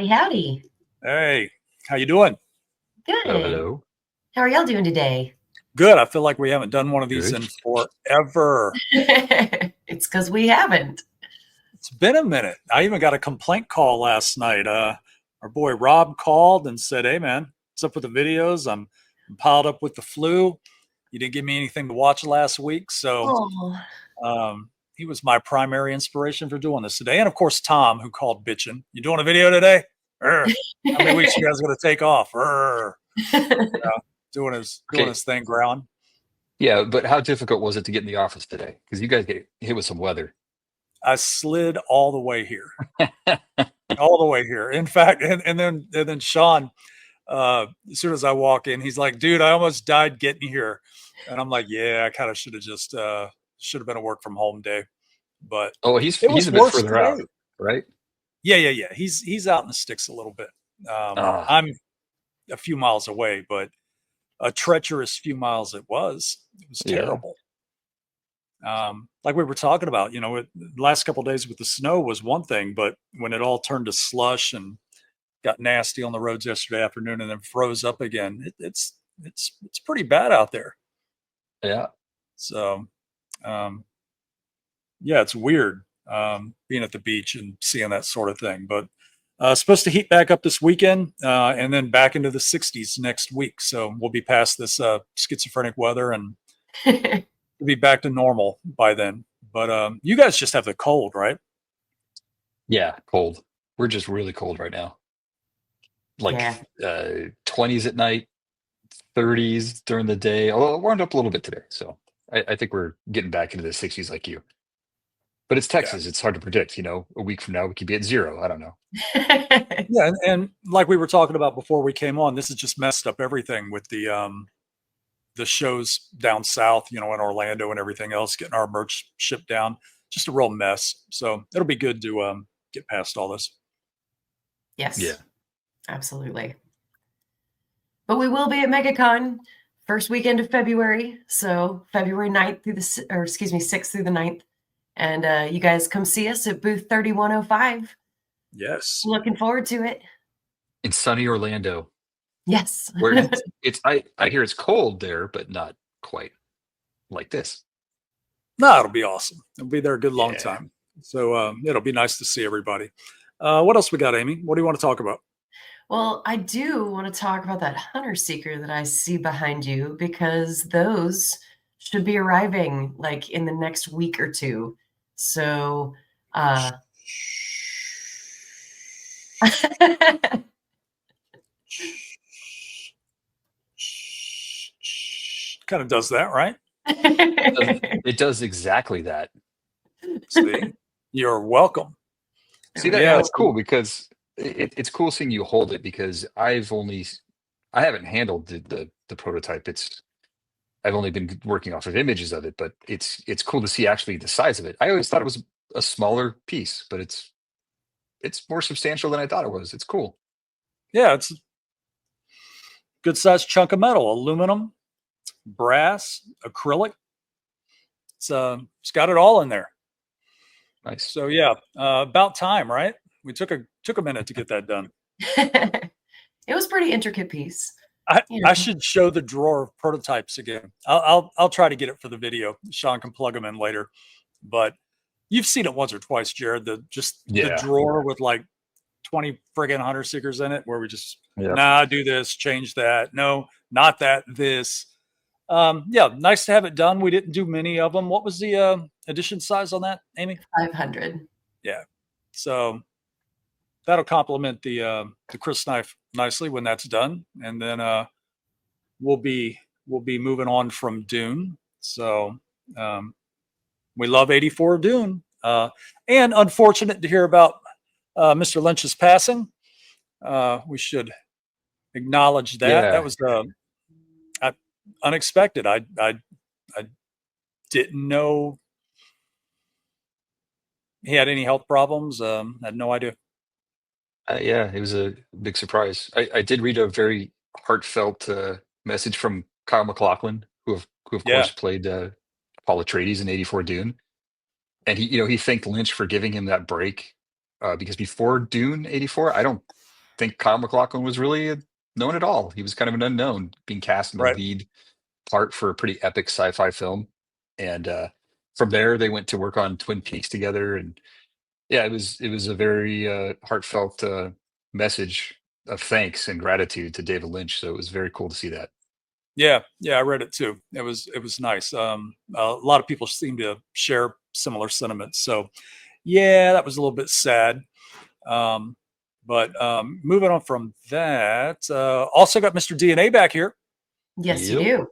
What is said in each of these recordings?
Howdy, howdy. Hey, how you doing? Hello, Good. hello. How are y'all doing today? Good. I feel like we haven't done one of these Good. in forever. It's because we haven't. It's been a minute. I even got a complaint call last night. Our boy Rob called and said, "Hey, man, what's up with the videos? I'm piled up with the flu. You didn't give me anything to watch last week, so Oh, he was my primary inspiration for doing this today. And of course, Tom, who called bitching. You doing a video today? How many weeks you guys going to take off? Doing Okay. his thing, ground. Yeah, but how difficult was it to get in the office today? Because you guys get hit with some weather. I slid all the way here. All the way here. In fact, and then Sean, as soon as I walk in, he's like, "Dude, I almost died getting here," and I'm like, "Yeah, I kind of should have been a work from home day, but Oh, he's it he's was a bit worse further out, today." right? Yeah. He's out in the sticks a little bit. Ah, I'm a few miles away, but a treacherous few miles it was. It was yeah. terrible. Like we were talking about, the last couple of days with the snow was one thing, but when it all turned to slush and got nasty on the roads yesterday afternoon and then froze up again, it's pretty bad out there. Yeah. So um, yeah, it's weird being at the beach and seeing that sort of thing. But supposed to heat back up this weekend and then back into the 60s next week. So we'll be past this schizophrenic weather and we'll be back to normal by then. But you guys just have the cold, right? Yeah, cold. We're just really cold right now. Like yeah. 20s at night, 30s during the day. Although it warmed up a little bit today. So I think we're getting back into the 60s like you. But it's Yeah. Texas. It's hard to predict. A week from now, we could be at zero. I don't know. Yeah, and like we were talking about before we came on, this has just messed up everything with the shows down south, in Orlando and everything else, getting our merch shipped down. Just a real mess. So it'll be good to get past all this. Yeah. Yes, absolutely. But we will be at MegaCon first weekend of February. So February 9th or excuse me, 6th through the 9th. And you guys come see us at booth 3105. Yes. Looking forward to it. In sunny Orlando, Yes. where I hear it's cold there, but not quite like this. No, it'll be awesome. It'll be there a good long Yeah. time. So it'll be nice to see everybody. What else we got, Amy? What do you want to talk about? Well, I do want to talk about that hunter seeker that I see behind you because those should be arriving like in the next week or two. So, uh, Kind of does that, right? It does exactly that. See, you're welcome. There See we that Yeah, go. that's cool because it's cool seeing you hold it because I haven't handled the prototype. I've only been working off of images of it, but it's cool to see actually the size of it. I always thought it was a smaller piece, but it's more substantial than I thought it was. It's cool. yeah, it's a good sized chunk of metal, aluminum, brass, acrylic. It's got it all in there. Nice. So yeah, about time, right? We took a minute to get that done. It was a pretty intricate piece. I, You I know. should show the drawer of prototypes again. I'll try to get it for the video. Sean can plug them in later. But you've seen it once or twice, Jared. The Yeah. drawer with like 20 friggin' hunter stickers in it, where we just Yeah. do this, change that. No, not that. This. Yeah, nice to have it done. We didn't do many of them. What was the edition size on that, Amy? 500. Yeah. So that'll complement the Chris knife nicely when that's done, and then we'll be moving on from Dune. So um, we love 84 Dune, and unfortunate to hear about Mr. Lynch's passing. We should acknowledge that. That Yeah. was unexpected. I didn't know he had any health problems. Had no idea. Yeah, it was a big surprise. I did read a very heartfelt message from Kyle MacLachlan, who of Yeah, course played Paul Atreides in '84 Dune, and he thanked Lynch for giving him that break because before Dune '84, I don't think Kyle MacLachlan was really known at all. He was kind of an unknown, being cast in the Right. lead part for a pretty epic sci-fi film. And from there, they went to work on Twin Peaks together. And yeah, it was a very heartfelt message of thanks and gratitude to David Lynch. So it was very cool to see that. Yeah, I read it too. It was nice. A lot of people seem to share similar sentiments. So yeah, that was a little bit sad. But moving on from that, also got Mr. DNA back here. Yes, you Yep. do.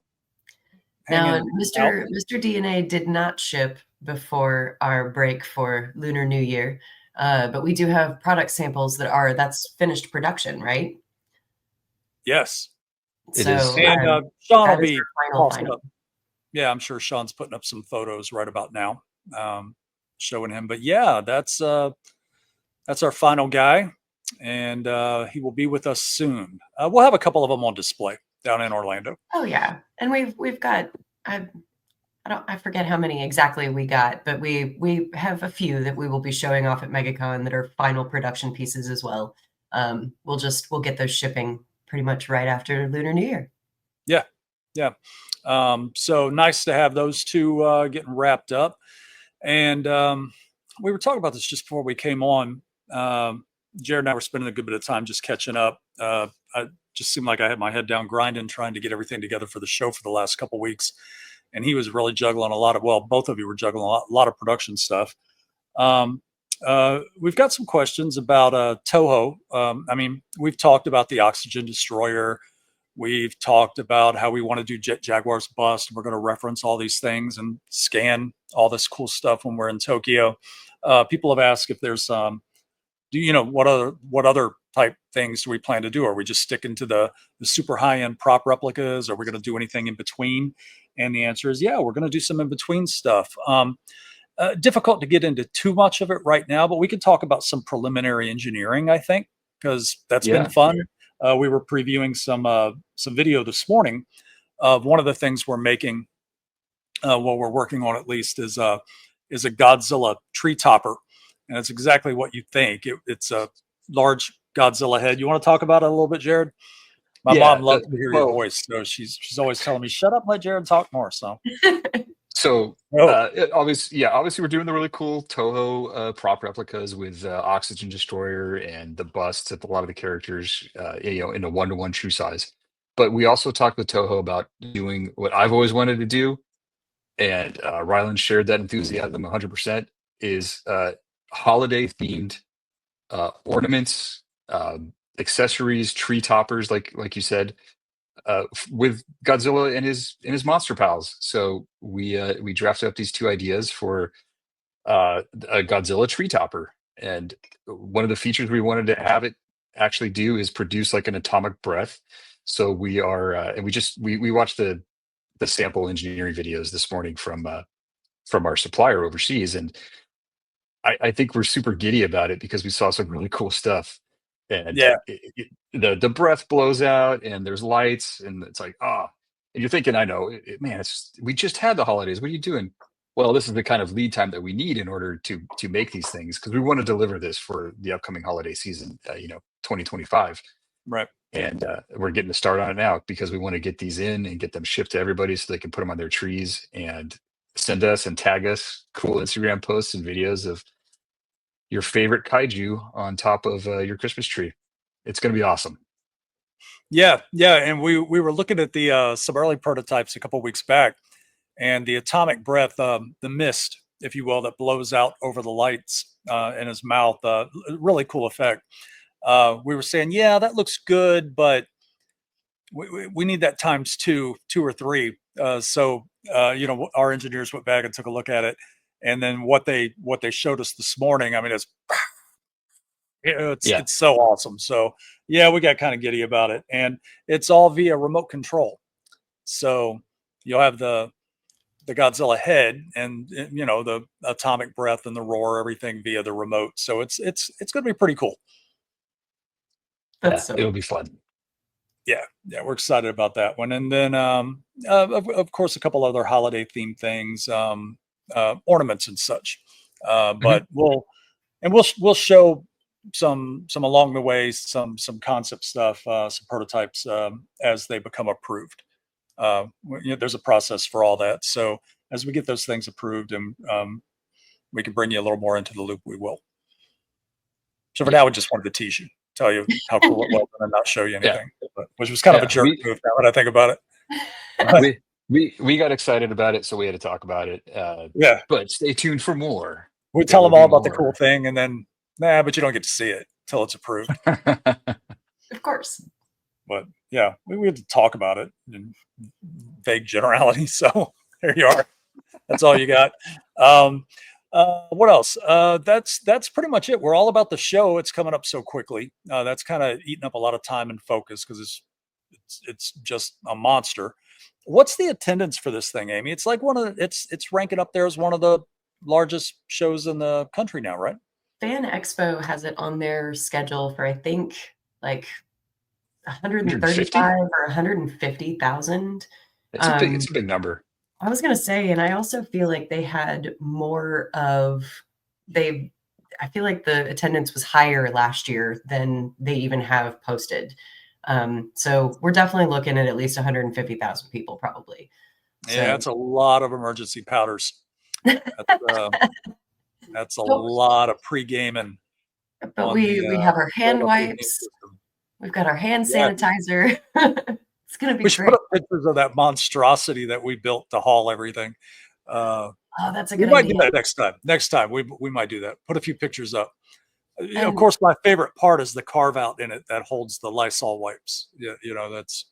Now, hanging out. Mr. DNA did not ship before our break for Lunar New Year, but we do have product samples that's finished production, right? Yes. It So is. And Sean will that is be our tossing final. up. Yeah, I'm sure Sean's putting up some photos right about now, showing him. But yeah, that's our final guy, and he will be with us soon. We'll have a couple of them on display down in Orlando. Oh yeah, and we've got I forget how many exactly we got, but we have a few that we will be showing off at MegaCon that are final production pieces as well. We'll get those shipping pretty much right after Lunar New Year. Yeah, yeah. So nice to have those two getting wrapped up. And we were talking about this just before we came on. Jared and I were spending a good bit of time just catching up. I just seemed like I had my head down grinding, trying to get everything together for the show for the last couple of weeks. And he was really juggling a lot of, well, both of you were juggling a lot of production stuff. We've got some questions about Toho. I mean, we've talked about the Oxygen Destroyer. We've talked about how we want to do Jet Jaguar's bust. We're going to reference all these things and scan all this cool stuff when we're in Tokyo. People have asked if there's what other type things do we plan to do? Are we just sticking to the super high end prop replicas? Are we going to do anything in between? And the answer is yeah, we're going to do some in between stuff. Difficult to get into too much of it right now, but we can talk about some preliminary engineering, I think, because that's been fun. We were previewing some video this morning of one of the things we're making. What we're working on, at least, is a Godzilla tree topper, and it's exactly what you think. It's a large Godzilla head. You want to talk about it a little bit, Jared? My mom loves to hear your voice, so she's always telling me, "Shut up, let Jared talk more." So obviously we're doing the really cool Toho prop replicas with Oxygen Destroyer and the busts of a lot of the characters, in a 1-to-1 true size. But we also talked with Toho about doing what I've always wanted to do, and Ryland shared that enthusiasm 100%. Is holiday themed ornaments, accessories, tree toppers, like you said. With Godzilla and his monster pals. So we drafted up these two ideas for a Godzilla tree topper, and one of the features we wanted to have it actually do is produce like an atomic breath. So we are and we watched the sample engineering videos this morning from our supplier overseas, and I think we're super giddy about it because we saw some really cool stuff. And Yeah, the breath blows out and there's lights and it's like, and you're thinking, I know, man, we just had the holidays. What are you doing? Well, this is the kind of lead time that we need in order to make these things, because we want to deliver this for the upcoming holiday season, 2025. right. And we're getting to start on it now because we want to get these in and get them shipped to everybody so they can put them on their trees and send us and tag us cool Instagram posts and videos of your favorite kaiju on top of your Christmas tree. It's going to be awesome. Yeah, and we were looking at the some early prototypes a couple weeks back, and the atomic breath, the mist, if you will, that blows out over the lights in his mouth, really cool effect. We were saying, yeah, that looks good, but we need that times two or three. So our engineers went back and took a look at it, and then what they showed us this morning. I mean, it's so awesome. So yeah, we got kind of giddy about it, and it's all via remote control. So you'll have the Godzilla head and the atomic breath and the roar, everything via the remote. So it's going to be pretty cool. It'll be fun. Yeah, we're excited about that one. And then of course a couple other holiday themed things, ornaments and such. But we'll show some along the way, some concept stuff, some prototypes as they become approved. There's a process for all that. So as we get those things approved and we can bring you a little more into the loop, we will. So for now, I just wanted to tease you, tell you how cool it was, and not show you anything, which was kind of a jerk move now that I think about it. We got excited about it, so we had to talk about it. Yeah, but stay tuned for more. We tell them all about the cool thing, and then but you don't get to see it until it's approved. Of course. But yeah, we had to talk about it in vague generality. So there you are. That's all you got. What else? That's pretty much it. We're all about the show. It's coming up so quickly. That's kind of eating up a lot of time and focus because it's just a monster. What's the attendance for this thing, Amy? It's like it's ranking up there as one of the largest shows in the country now, right? Fan Expo has it on their schedule for, I think, like 135 or 150,000. It's a big number. I was going to say, and I also feel like they had more of I feel like the attendance was higher last year than they even have posted. So we're definitely looking at least 150,000 people probably. Yeah, that's a lot of emergency powders. That's a lot of pre-gaming. But we have our hand wipes. We've got our hand sanitizer. It's going to be great. We should put up pictures of that monstrosity that we built to haul everything. That's a good idea. We might do that next time. Next time we might do that. Put a few pictures up. Of course, my favorite part is the carve out in it that holds the Lysol wipes. Yeah, that's.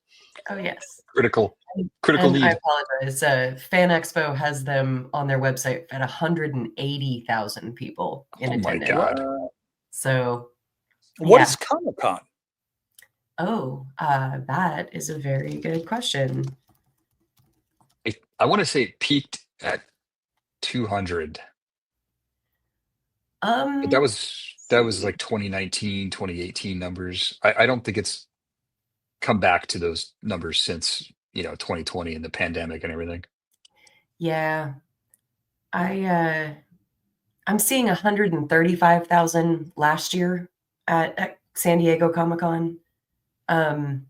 Oh yes. Critical need. I apologize. Fan Expo has them on their website at 180,000 people in attendance. Oh my God. So. What is Comic-Con? Oh, that is a very good question. I want to say it peaked at 200. But that was like 2019, 2018 numbers. I don't think it's come back to those numbers since 2020 and the pandemic and everything. Yeah, I'm seeing 135,000 last year at San Diego Comic-Con. Or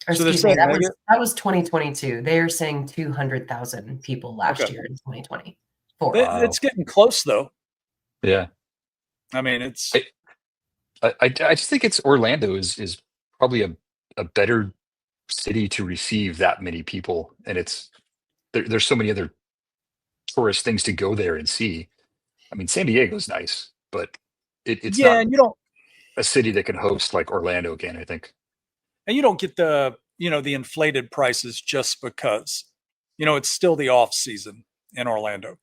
excuse me, that was 2022. They are saying 200,000 people last year in 2024. It's getting close though. Yeah. I mean, it's. I just think Orlando is probably a better city to receive that many people, and there's so many other tourist things to go there and see. I mean, San Diego's nice, but it's not and you don't a city that can host like Orlando again, I think. And you don't get the inflated prices just because it's still the off season in Orlando,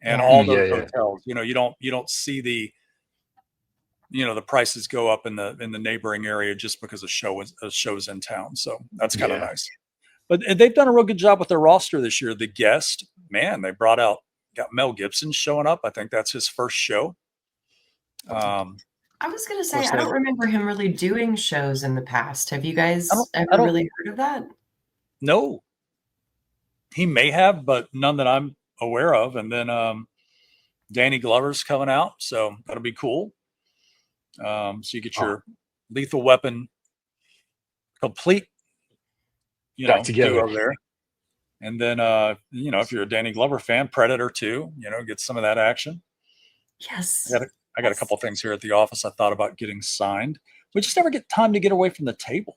and all those hotels. You don't see the the prices go up in the neighboring area just because a show's in town. So that's kind of nice. But they've done a real good job with their roster this year. The guest, man, they got Mel Gibson showing up. I think that's his first show. I was going to say, I don't remember him really doing shows in the past. Have you guys ever really heard of that? No. He may have, but none that I'm aware of. And then Danny Glover's coming out, so that'll be cool. So you get your Lethal Weapon complete, together over there. And then, if you're a Danny Glover fan, Predator 2, get some of that action. Yes. I got a couple things here at the office I thought about getting signed. We just never get time to get away from the table.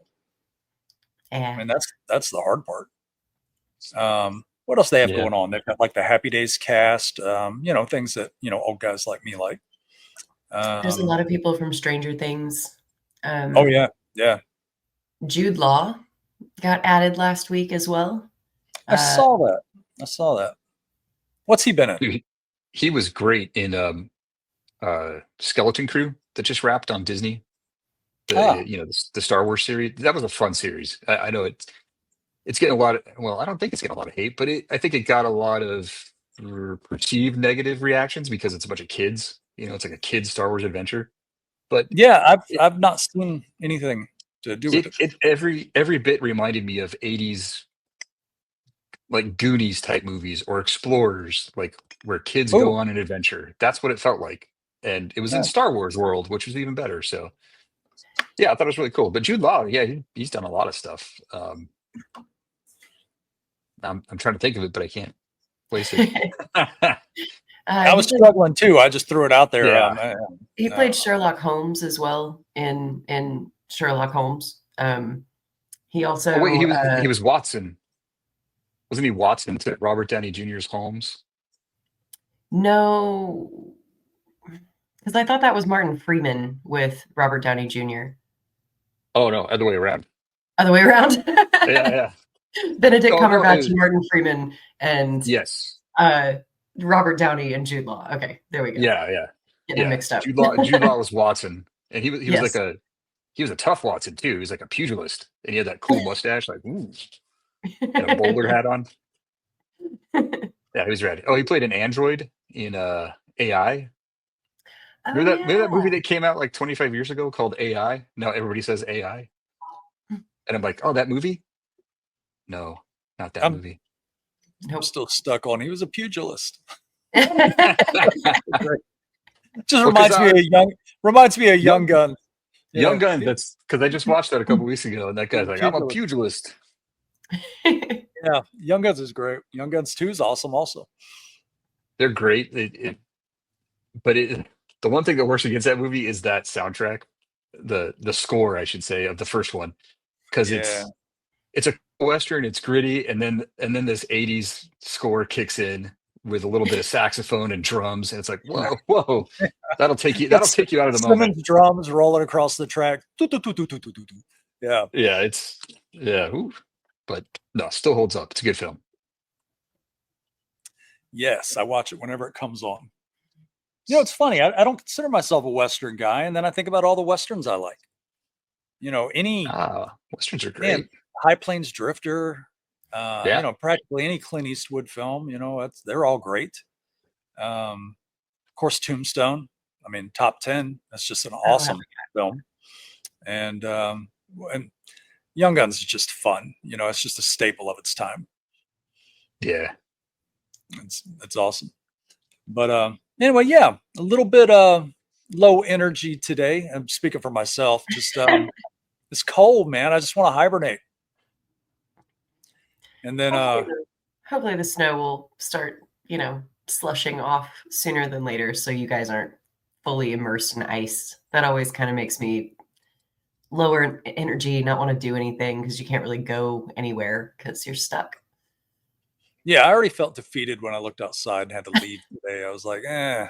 Yeah. I mean, that's the hard part. What else they have going on? They've got like the Happy Days cast, things that, old guys like me like. There's a lot of people from Stranger Things. Oh yeah. Yeah. Jude Law got added last week as well. I saw that. What's he been in? He was great in Skeleton Crew that just wrapped on Disney. The Star Wars series. That was a fun series. I know it's getting a lot of, I don't think it's getting a lot of hate, but I think it got a lot of perceived negative reactions because it's a bunch of kids. It's like a kid's Star Wars adventure. But yeah, I've not seen anything to do with it. Every bit reminded me of 80s like Goonies type movies or Explorers, like where kids go on an adventure. That's what it felt like. and it was in Star Wars world, which was even better. So yeah, I thought it was really cool. But Jude Law, yeah, he's done a lot of stuff. I'm trying to think of it, but I can't place it. I was struggling too. I just threw it out there. Yeah. He played Sherlock Holmes as well in Sherlock Holmes. He also Oh, wait, he was Watson. Wasn't he Watson to Robert Downey Jr.'s Holmes? No, because I thought that was Martin Freeman with Robert Downey Jr. Oh no, other way around. Other way around. Yeah. Benedict Oh, no, Cumberbatch and Martin Freeman and yes. Robert Downey and Jude Law. Okay, there we go. Yeah. Getting them mixed up. Jude Law was Watson, and he was Yes. like he was a tough Watson too. He was like a pugilist, and he had that cool mustache, like ooh, and a bowler hat on. Yeah, he was rad. Oh, he played an android in AI. Remember that movie that came out like 25 years ago called AI? Now everybody says AI, and I'm like, oh, that movie? No, not that movie. I'm still stuck on. He was a pugilist. Nope. Just reminds me of Young Gun. Young Gun. That's because I just watched that a couple weeks ago, and that guy's like, I'm a pugilist. Yeah, Young Guns is great. Young Guns 2 is awesome also. They're great. But the one thing that works against that movie is that soundtrack, the score, I should say, of the first one, because it's a Western, it's gritty, and then this 80s score kicks in with a little bit of saxophone and drums, and it's like, whoa, that'll take you out of the moment. Drums rolling across the track. Yeah. But no, still holds up. It's a good film. Yes, I watch it whenever it comes on. You know, it's funny. I don't consider myself a Western guy, and then I think about all the Westerns I like. You know, Westerns are great. High Plains Drifter. You know, practically any Clint Eastwood film. You know, they're all great. Of course, Tombstone. I mean, top 10. That's just an awesome film. And Young Guns is just fun. You know, it's just a staple of its time. Yeah, it's awesome. But anyway, yeah, a little bit low energy today. I'm speaking for myself. Just it's cold, man. I just want to hibernate. And then hopefully the snow will start, slushing off sooner than later, so you guys aren't fully immersed in ice. That always kind of makes me lower energy, not want to do anything because you can't really go anywhere because you're stuck. Yeah, I already felt defeated when I looked outside and had to leave today. I was like, I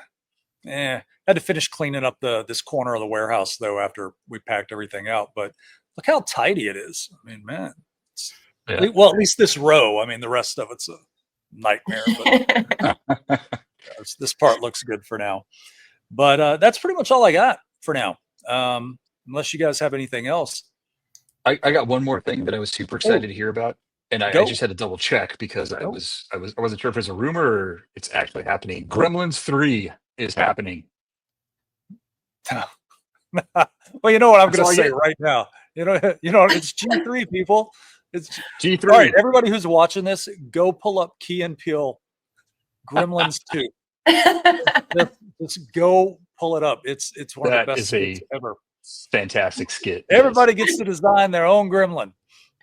had to finish cleaning up this corner of the warehouse though after we packed everything out. But look how tidy it is. I mean, man. Well, at least this row. I mean, the rest of it's a nightmare. But this part looks good for now. But that's pretty much all I got for now. Unless you guys have anything else. I got one more thing that I was super excited to hear about. And I just had to double check because I wasn't sure if it's a rumor or it's actually happening. Gremlins 3 is happening. Well, you know what I'm going to say right now. You know, it's G3, people. It's G3. All right, everybody who's watching this, go pull up Key and Peele Gremlins 2. Just go pull it up. It's one of the best skits ever. Fantastic skit. Everybody gets to design their own gremlin.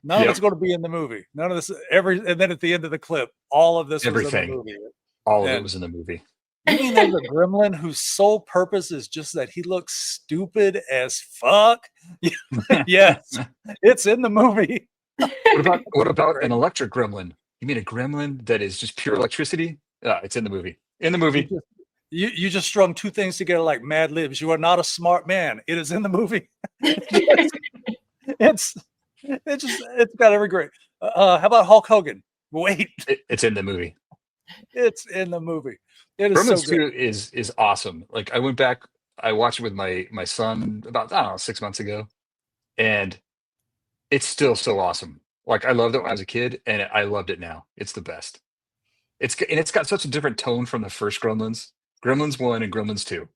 None of it's going to be in the movie. None of this. And then at the end of the clip, all of this was in the movie. All of it was in the movie. You mean there's a gremlin whose sole purpose is just that he looks stupid as fuck? Yes, it's in the movie. What about an electric gremlin? You mean a gremlin that is just pure electricity? It's in the movie. In the movie. You just strung two things together like Mad Libs. You are not a smart man. It is in the movie. It's got every great. How about Hulk Hogan? Wait, it's in the movie. It's in the movie. It is Gremlins so good. 2 is awesome. Like I went back, I watched it with my son about 6 months ago, and it's still so awesome. Like I loved it when I was a kid, and I loved it now. It's the best. It's got such a different tone from the first Gremlins, Gremlins 1 and Gremlins 2.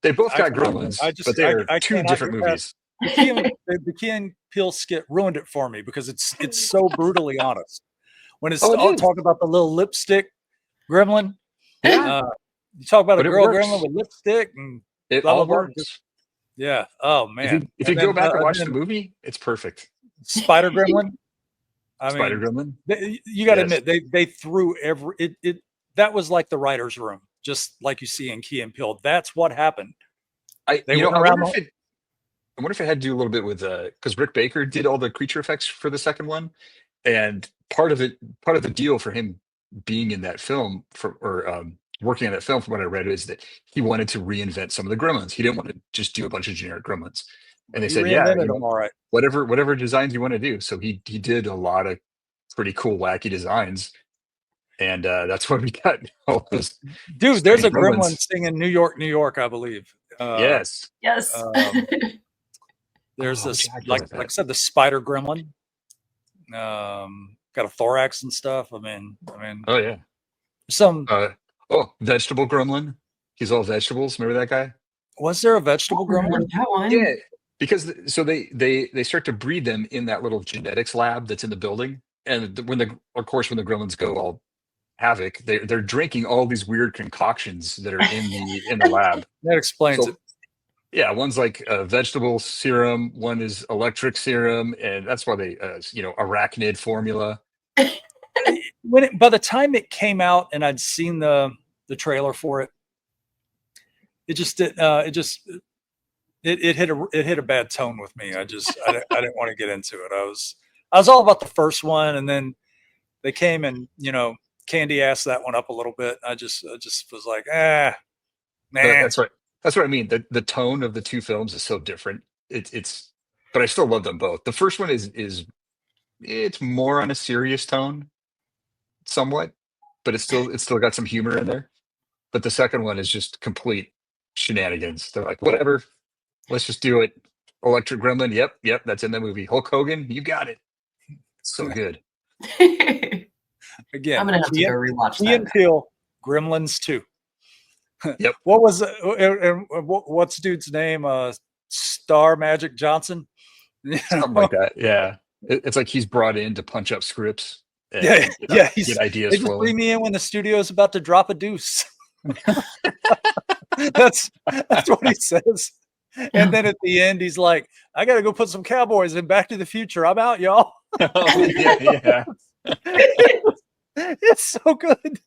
They both got gremlins, but they're two different movies. The Key and Peele skit ruined it for me because it's so brutally honest. When it's talking about the little lipstick gremlin, You talk about But a it girl works. gremlin with lipstick and It blah, blah, all blah. works. Yeah. Oh man. If you And go then, back and watch the then movie, it's perfect. Spider Gremlin. I Spider mean, Gremlin. you got to Yes. admit they threw it. That was like the writer's room, just like you see in Key and Peele. That's what happened. They went I around. wonder if it had to do a little bit with because Rick Baker did all the creature effects for the second one, and part of the deal for him being in that film working on that film, from what I read, is that he wanted to reinvent some of the gremlins. He didn't want to just do a bunch of generic gremlins. And they He said, yeah, reinvented them, all right. whatever designs you want to do. So he did a lot of pretty cool, wacky designs, and that's what we got. All those Dude, there's a gremlins. gremlin singing New York, New York, I believe. Yes. Yes. There's this, Jack like I said, the spider gremlin. Got a thorax and stuff. I mean, Oh yeah. some Vegetable gremlin. He's all vegetables. Remember that guy? was there a vegetable gremlin? That one. Yeah. Because so they start to breed them in that little genetics lab that's in the building, and when the gremlins go all havoc, they're drinking all these weird concoctions that are in the lab. That explains So, it. yeah, one's like a vegetable serum, one is electric serum, and that's why they arachnid formula. By the time it came out and I'd seen the trailer for it, it just did. It hit a bad tone with me. I didn't want to get into it. I was all about the first one, and then they came and Candy assed that one up a little bit. I just was like, man. That's right. That's what I mean. The tone of the two films is so different. But I still love them both. The first one is it's more on a serious tone, somewhat, but it's still got some humor in there. But the second one is just complete shenanigans. They're like, whatever, let's just do it. Electric Gremlin, yep, that's in the movie. Hulk Hogan, you got it. So good. Again, I'm gonna have to go rewatch Key and Peele, Gremlins 2. Yep. What was what's dude's name? Star Magic Johnson. Something like that. Yeah, it's like he's brought in to punch up scripts. And, get ideas they just flowing. bring me in when the studio's about to drop a deuce. That's what he says. And then at the end, he's like, "I got to go put some cowboys in Back to the Future. I'm out, y'all." Oh, yeah. It's so good.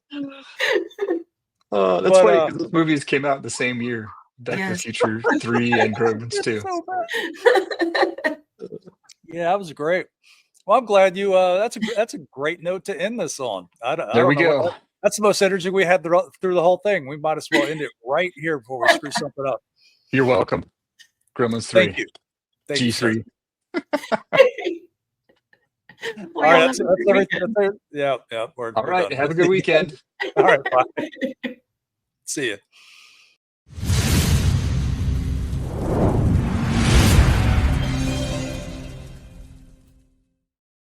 That's why those movies came out the same year. Back to the Future 3 and Gremlins 2. So yeah, that was great. Well, I'm glad you. That's a great note to end this on. There we go. That's the most energy we had through the whole thing. We might as well end it right here before we screw something up. You're welcome. Gremlins 3. Thank you. G3. All right, that's everything. Yeah. All right, have a good weekend. All right, bye. See you.